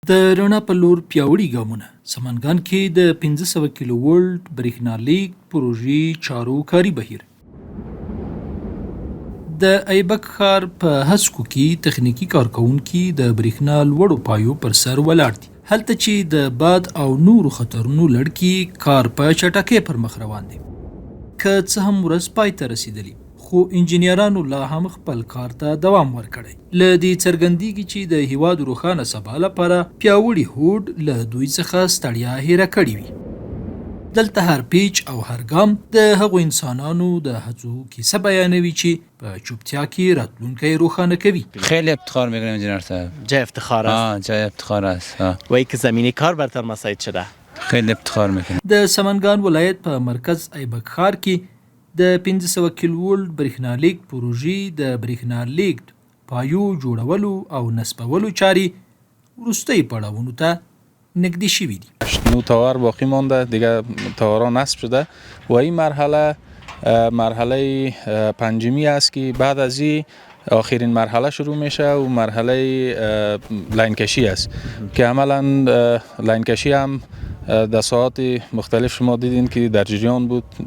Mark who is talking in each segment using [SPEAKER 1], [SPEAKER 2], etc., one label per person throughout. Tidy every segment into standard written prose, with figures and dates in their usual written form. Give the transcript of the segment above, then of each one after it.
[SPEAKER 1] د رڼا په لور پیاوړي ګامونه سمنګان کې د 1500 کیلو ولټ برېښنا لیږد پروژې چارو کاري بهیر. د ایبک ښار په هسکو کې تخنیکي کارکونکي د برېښنا لوړو پایو پر سر ولاړ دي، هلته چې د باد او نورو خطرونو لړ کار په چټکۍ پر مخ روان دی. که څه هم ورځ پای ته رسیدلی، خو انجینیرانو لا هم خپل کار ته دوام ورکړی. له دې څرګندېږي چې د هیواد روښانه سبا لپاره پیاوړي هوډ له دوی څخه ستړیا هیره کړې وي. دلته هر پیچ او هر ګام د هغو انسانانو د هڅو کیسه بیانوي چې په چوپتیا کې راتلونکی روښانه کوي.
[SPEAKER 2] خیلی افتخار میکنم انجینر صاحب.
[SPEAKER 3] جای افتخار است.
[SPEAKER 2] جای افتخار است.
[SPEAKER 3] و اینکه زمینی کار برتر مساعد شده.
[SPEAKER 2] خیلی افتخار میکنم.
[SPEAKER 1] د سمنګان ولایت په مرکز ایبک ښار کې د 1500 کیلو ولټ برېښنا لیږد پروژې د برېښنا لیږد پایو جوړولو او نصبولو چارې وروستۍ پړاوونو ته نږدې شوي دي.
[SPEAKER 4] 9 تاور باقی مانده، دیگه تاورها نصب شده و این مرحله پنجمی است که بعد از این آخرین مرحله شروع میشه و مرحله لاین کشی است که عملا لاین کشی هم در ساعات مختلف شما دیدین که در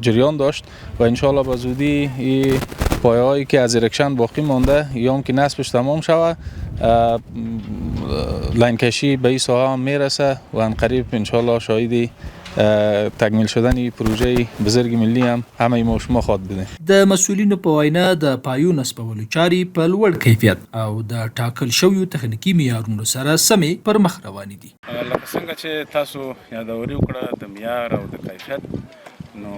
[SPEAKER 4] جریان داشت و انشالله به زودی این پایه هایی که از ارکشن باقی مانده یا هم که نصبش تمام شود لاین کشی به این ساحه هم میرسه و عنقریب انشالله شاهدی تکمیل شدن پروژه بزرگ ملی هم همه ما شما خواهد بودیم.
[SPEAKER 1] د مسئولینو په وینا د پایو نصبولو چارې په لوړ کیفیت او د ټاکل شویو تخنیکي معیارونو سره سمې پر مخ روانې دي.
[SPEAKER 5] لکه څنګه چې تاسو یادوري وکړه د معیار او د کیفیت، نو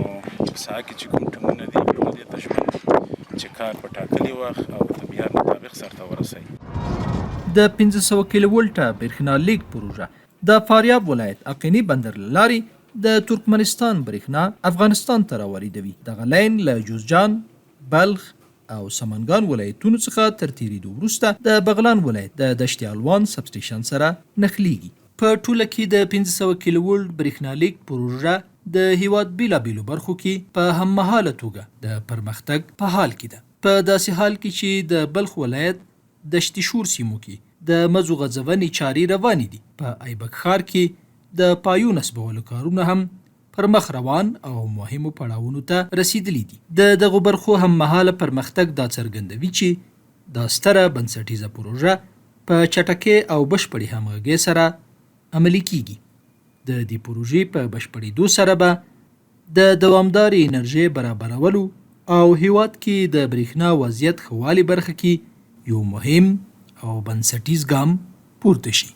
[SPEAKER 5] په ساحه کې چې کوم ټیمونه دي ټول دې ته ژمن چې کار په ټاکلي وخت او د معیار مطابق سرته ورسوي.
[SPEAKER 1] د 1500 کیلو ولټه برېښنا لیږد پروژه د فاریاب ولایت اقینی بندر له لارې د ترکمنستان برېښنا افغانستان ته راوریدوي. دغه لاین له جوزجان، بلخ او سمنګان ولایتونو څخه تر تیریدو وروسته د بغلان ولایت د دشت الوان سب سټیشن سره نښلیږي. په ټوله کې د 1500 کیلو ولټ برېښنا لیږد پروژه د هیواد بیلابیلو برخو کې په هممهاله توګه د پرمختګ په حال کې ده. په داسې حال کې چې د بلخ ولایت دشت شور سیمو کې د مزو غځونې چارې روانې دي. په ایبک ښار کې د پایو نصبولو کارونه هم پر مخ روان او مهمو پړاوونو ته رسیدلی دي. د دغو برخو هممهاله پرمختګ دا څرګندوي چې دا ستره بنسټیزه پروژه په چټکۍ او بشپړې همغږۍ سره عملي کیږي. د دې پروژې په بشپړېدو سره به د دوامدارې انرژۍ برابرولو او هیواد کې د برېښنا وضعیت ښه والي برخه کې یو مهم او بنسټیز ګام پورته شي.